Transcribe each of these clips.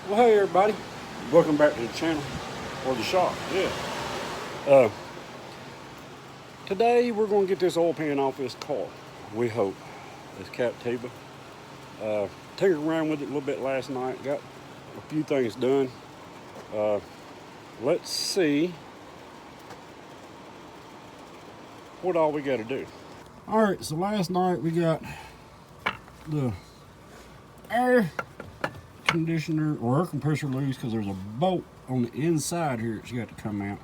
Well, hey everybody, welcome back to the channel or the shop. Yeah. Uh, Today we're going to get this oil pan off this car. We hope. This Captiva. Tinkered around with it a little bit last night. Got a few things done. Let's see what all we got to do. All right. So last night we got the air conditioner or air compressor loose because there's a bolt on the inside here that's got to come out.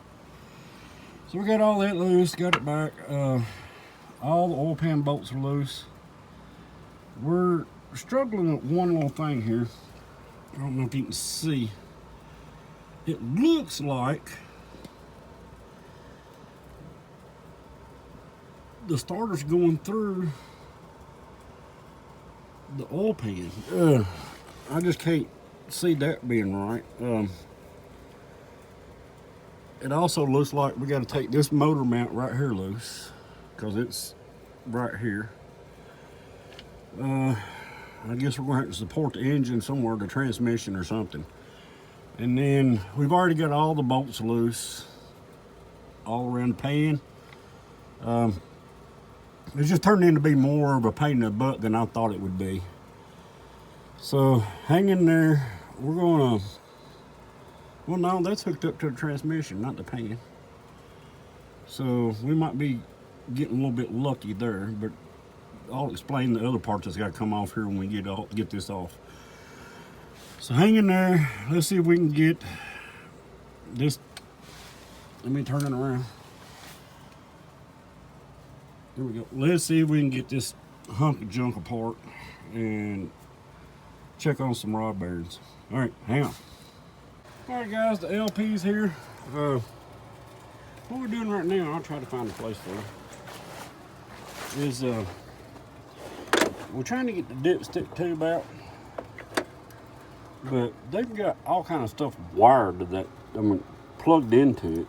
So we got all that loose, got it back. All the oil pan bolts are loose. We're struggling with one little thing here. I don't know if you can see. It looks like the starter's going through the oil pan. I just can't see that being right. It also looks like we got to take this motor mount right here loose because it's right here. I guess we're going to have to support the engine somewhere, the transmission or something. And then we've already got all the bolts loose all around the pan. It just turned into be more of a pain in the butt than I thought it would be. So hang in there. We're gonna, well no, that's hooked up to the transmission, not the pan. So we might be getting a little bit lucky there, but I'll explain the other part that's got to come off here when we get this off. So hang in there. Let's see if we can get this. Let me turn it around. There we go. Let's see if we can get this hunk of junk apart and check on some rod bearings. All right, hang on. All right, guys, the LP's here. What we're doing right now, I'll try to find a place for it, is we're trying to get the dipstick tube out, but they've got all kind of stuff wired to that, I mean, plugged into it.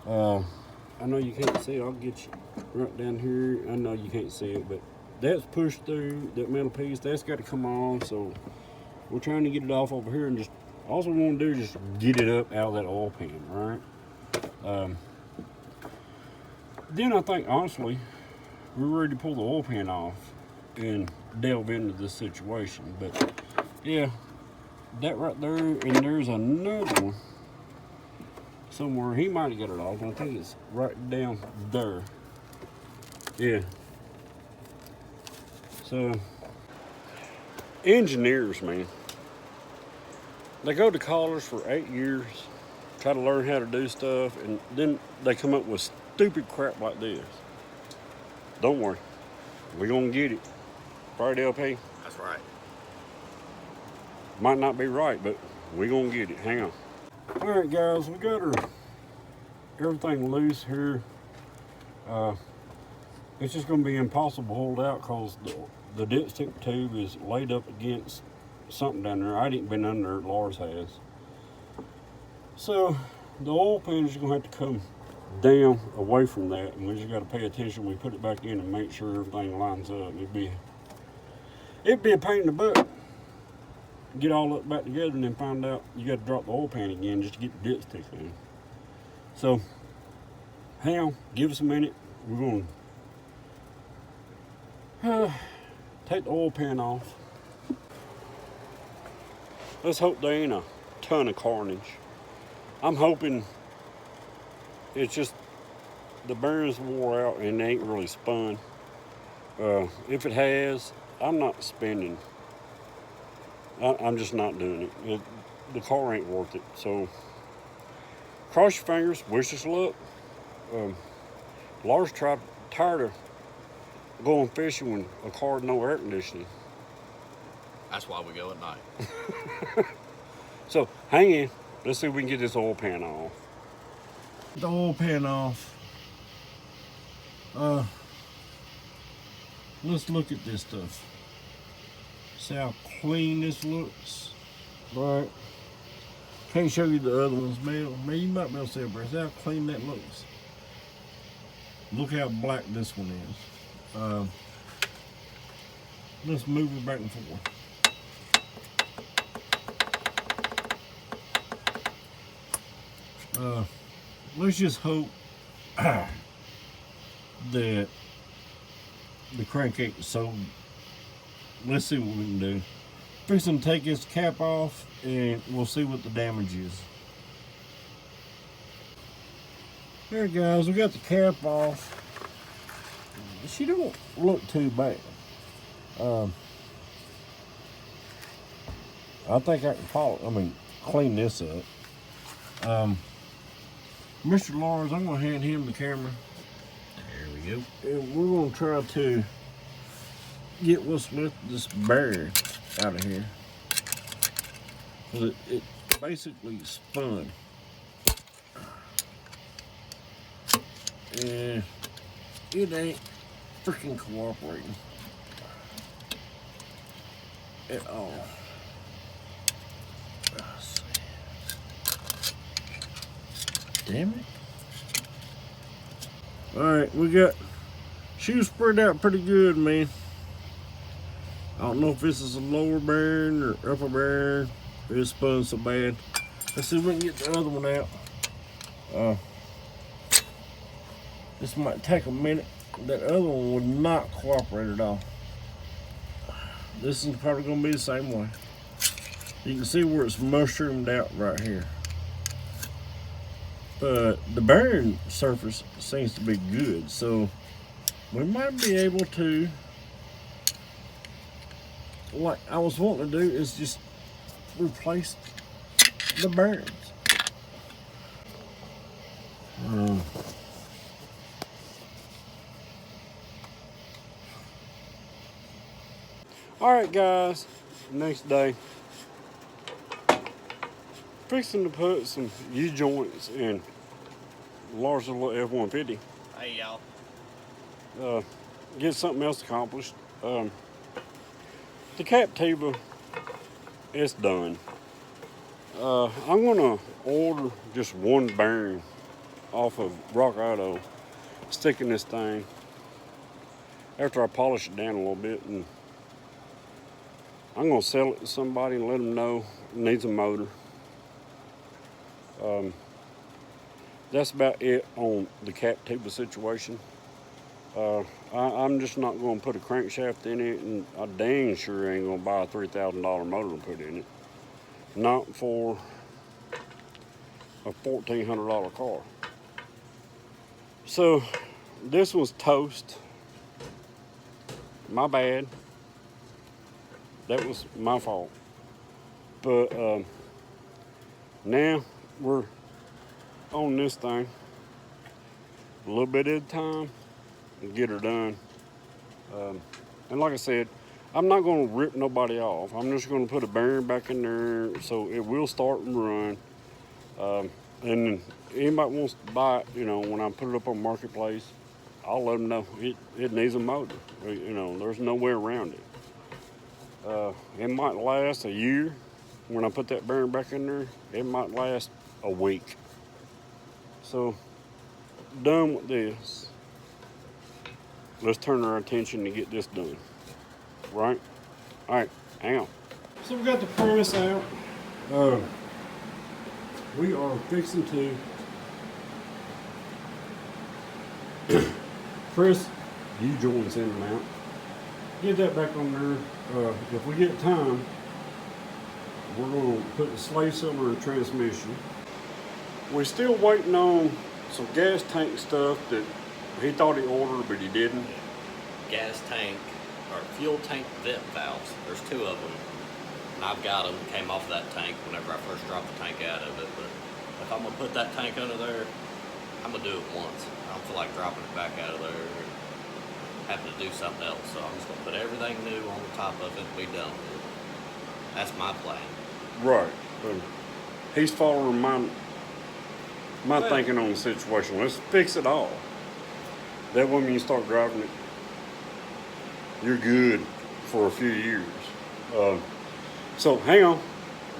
I know you can't see it. I'll get you right down here. I know you can't see it, but that's pushed through that metal piece. That's got to come on. So we're trying to get it off over here, and just all we want to do is just get it up out of that oil pan, right? Then I think honestly we're ready to pull the oil pan off and delve into this situation. But yeah, that right there, and there's another one somewhere. He might have got it off. I think it's right down there. Yeah. So engineers, man, they go to college for 8 years, try to learn how to do stuff, and then they come up with stupid crap like this. Don't worry, we're gonna get it. Right, LP? That's right. Might not be right, but we're gonna get it. Hang on. All right, guys, we got everything loose here. It's just gonna be impossible to hold out because the dipstick tube is laid up against something down there. I ain't been under it, Lars has. So the oil pan is gonna have to come down away from that, and we just gotta pay attention when we put it back in and make sure everything lines up. It'd be a pain in the butt. Get all up back together and then find out you got to drop the oil pan again just to get the dipstick in. So, hang on, give us a minute. We're going to take the oil pan off. Let's hope there ain't a ton of carnage. I'm hoping it's just the bearings wore out and they ain't really spun. If it has, I'm not spending. I'm just not doing it. The car ain't worth it. So cross your fingers, wish us luck. Lars tired of going fishing when a car had no air conditioning. That's why we go at night. So hang in. Let's see if we can get this oil pan off. The oil pan off. Let's look at this stuff. See how clean this looks. Right. Can't show you the other ones, man. You might be able to see it, but see how clean that looks. Look how black this one is. Let's move it back and forth. Let's just hope that the crankcase is sold. Let's see what we can do. Fixing to take this cap off and we'll see what the damage is. Here guys, we got the cap off. She don't look too bad. I think I can clean this up. Mr. Lawrence, I'm gonna hand him the camera. There we go. And we're gonna try to get what's left of this bearing out of here. Cause it basically spun. And it ain't freaking cooperating at all. Damn it. Alright, she was spread out pretty good, man. I don't know if this is a lower bearing or upper bearing. It spun so bad. Let's see if we can get the other one out. This might take a minute. That other one would not cooperate at all. This is probably gonna be the same way. You can see where it's mushroomed out right here. But the bearing surface seems to be good, so we might be able to, like I was wanting to do, is just replace the bearings. All right, guys. Next day, fixing to put some U-joints in Lars' little F-150. Hey, y'all. Get something else accomplished. The Captiva, it's done. I'm gonna order just one bearing off of Rock Auto, stick in this thing after I polish it down a little bit, and I'm gonna sell it to somebody and let them know it needs a motor. That's about it on the Captiva situation. I'm just not going to put a crankshaft in it, and I dang sure ain't going to buy a $3,000 motor to put in it. Not for a $1,400 car. So this was toast. My bad. That was my fault. But now we're on this thing a little bit at a time and get her done. And like I said, I'm not going to rip nobody off. I'm just going to put a bearing back in there so it will start and run. And anybody wants to buy it, you know, when I put it up on Marketplace, I'll let them know it needs a motor. You know, there's no way around it. It might last a year. When I put that bearing back in there, it might last a week. So, done with this. Let's turn our attention to get this done. Right? All right, hang on. So we got the press out. We are fixing to press U-joints in and out. Get that back on there. If we get time, we're going to put the slave cylinder in transmission. We're still waiting on some gas tank stuff that he thought he ordered, but he didn't. Gas tank, or fuel tank vent valves. There's two of them. And I've got them, came off that tank whenever I first dropped the tank out of it. But if I'm going to put that tank under there, I'm going to do it once. I don't feel like dropping it back out of there and having to do something else. So I'm just going to put everything new on the top of it and be done with it. That's my plan. Right. He's following my thinking on the situation. Let's fix it all. That way when you start driving it, you're good for a few years. So hang on.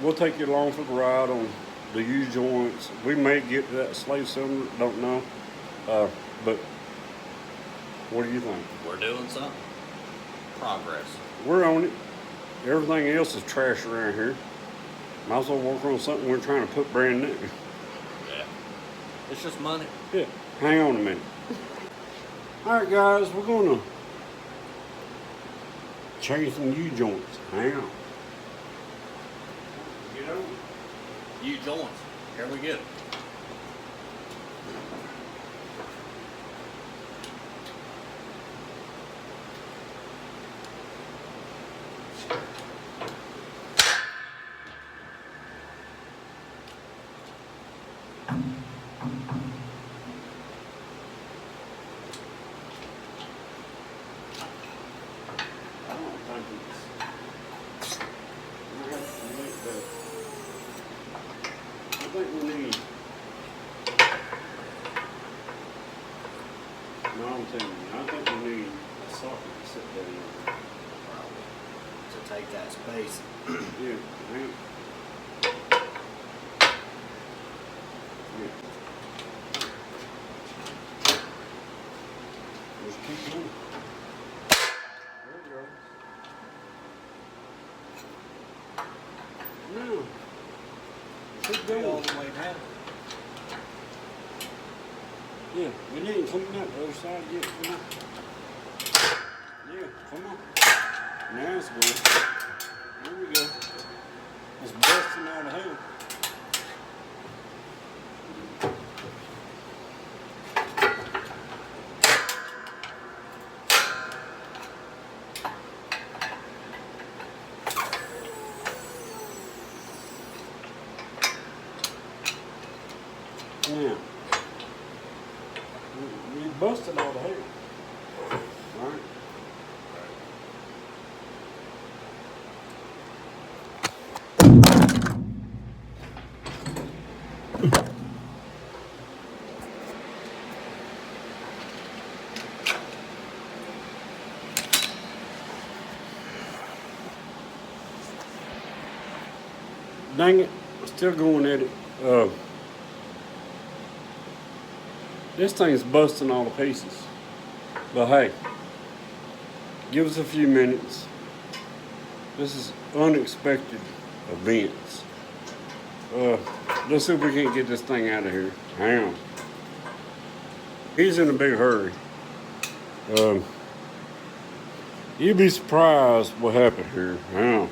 We'll take you along for the ride on the U-joints. We may get to that slave cylinder, don't know. But what do you think? We're doing something. Progress. We're on it. Everything else is trash around here. Might as well work on something we're trying to put brand new. Yeah. It's just money. Yeah, hang on a minute. Alright guys, we're gonna change some U-joints. Hang on. Get over. U-joints. Here we go. I think we need. No, I'm telling you, I think we need a socket to sit there in. To take that space. Yeah, hang on. Yeah. Just keep going. There we go. Now, keep going. All the way down. Yeah, we ain't coming out the other side yet. Come on. Yeah, come on. Now it's good. There we go. It's busting out of hell. Now, we busted all the hair. All right. Dang it, still going at it. This thing's busting all the pieces. But hey, give us a few minutes. This is unexpected events. Let's see if we can't get this thing out of here. Hang on. He's in a big hurry. You'd be surprised what happened here. Hang on.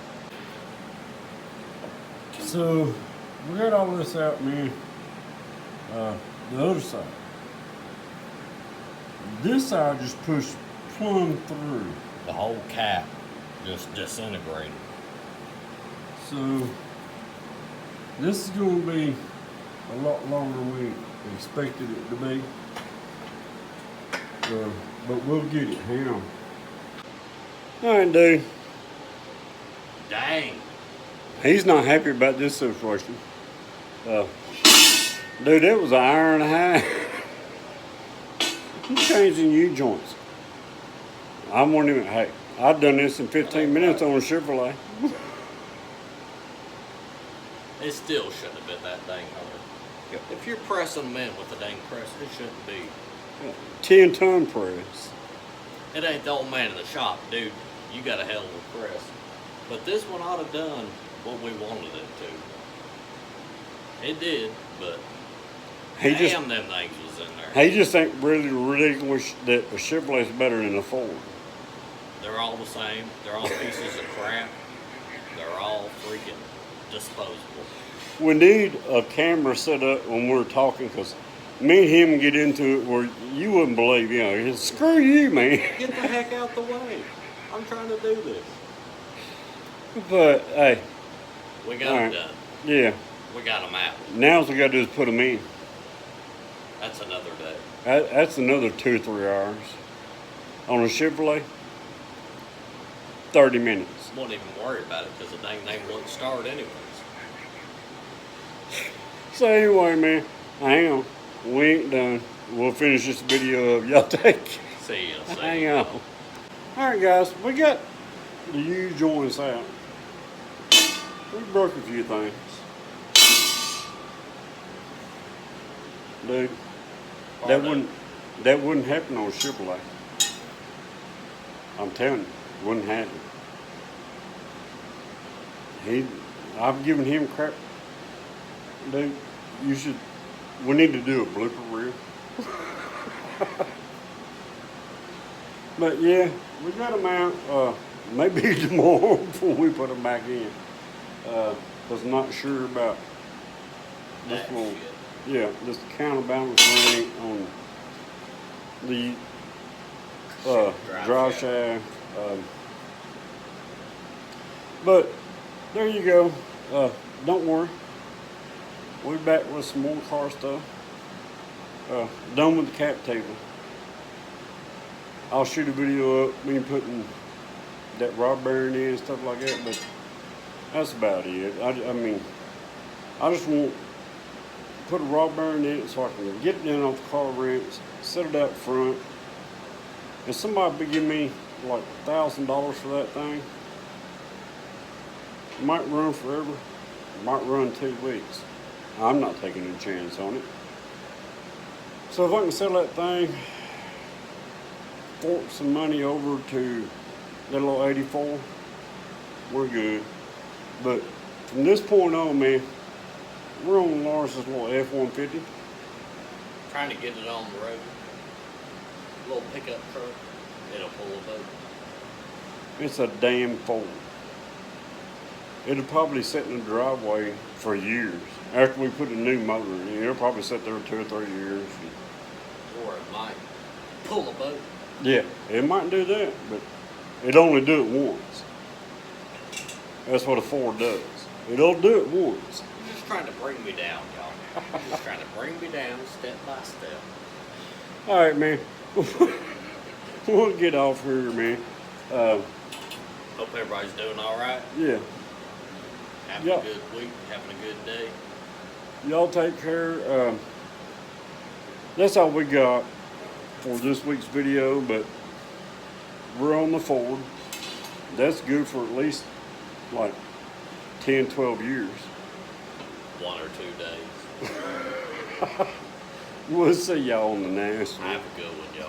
So, we got all this out, man. The other side. This side just pushed plumb through. The whole cap just disintegrated. So, this is going to be a lot longer than we expected it to be. But we'll get it. Hang on. Alright, dude. Dang. He's not happy about this situation. Dude, it was an hour and a half. I'm changing U-joints. I won't even, hey, I've done this in 15 minutes on a Chevrolet. It still shouldn't have been that dang hard. If you're pressing them in with a dang press, it shouldn't be. 10-ton press. It ain't the old man in the shop, dude. You got a hell of a press. But this one ought to have done what we wanted it to. It did, but damn, them things was in there. He just ain't really ridiculous that a Chevrolet's better than a Ford. They're all the same. They're all pieces of crap. They're all freaking disposable. We need a camera set up when we're talking, because me and him get into it where you wouldn't believe, you know, screw you, man. Get the heck out the way. I'm trying to do this. But, hey. We got them done. Yeah. We got them out. Now all we got to do is put them in. That's another day. That's another 2 or 3 hours. On a Chevrolet, 30 minutes. Won't even worry about it because the dang thing won't start anyways. So anyway, man, hang on. We ain't done. We'll finish this video of y'all take. See ya. Hang on. Alright guys, we got the U-joints out. We broke a few things. Dude, that wouldn't happen on Chevrolet. I'm telling you, wouldn't happen. I've given him crap. Dude, you should We need to do a blooper reel. But yeah, we got them out. Maybe tomorrow before we put them back in. Was not sure about this That little, shit. yeah, this counterbalance ring on the drive shaft. But there you go. Don't worry. We're back with some more car stuff. Done with the cap table. I'll shoot a video up, me putting that rod bearing in and stuff like that, but that's about it. I mean, I just want to put a rod bearing in it so I can get it in off the car ramps, set it out front. And somebody be giving me like $1,000 for that thing. It might run forever. It might run 2 weeks. I'm not taking a chance on it. So if I can sell that thing, fork some money over to that little 84, we're good. But from this point on, man, we're on Lars's little F-150. Trying to get it on the road. Little pickup truck. It'll pull a boat. It's a damn Ford. It'll probably sit in the driveway for years. After we put a new motor in it, it'll probably sit there 2 or 3 years. Or it might pull a boat. Yeah, it might do that, but it only do it once. That's what a Ford does. It'll do it once. You're just trying to bring me down, y'all. You're just trying to bring me down step by step. All right, man. We'll get off here, man. Hope everybody's doing all right. Yeah. Having a good week, having a good day. Y'all take care. That's all we got for this week's video, but we're on the Ford. That's good for at least like 10, 12 years. 1 or 2 days. We'll see y'all on the next one. Have a good one, y'all.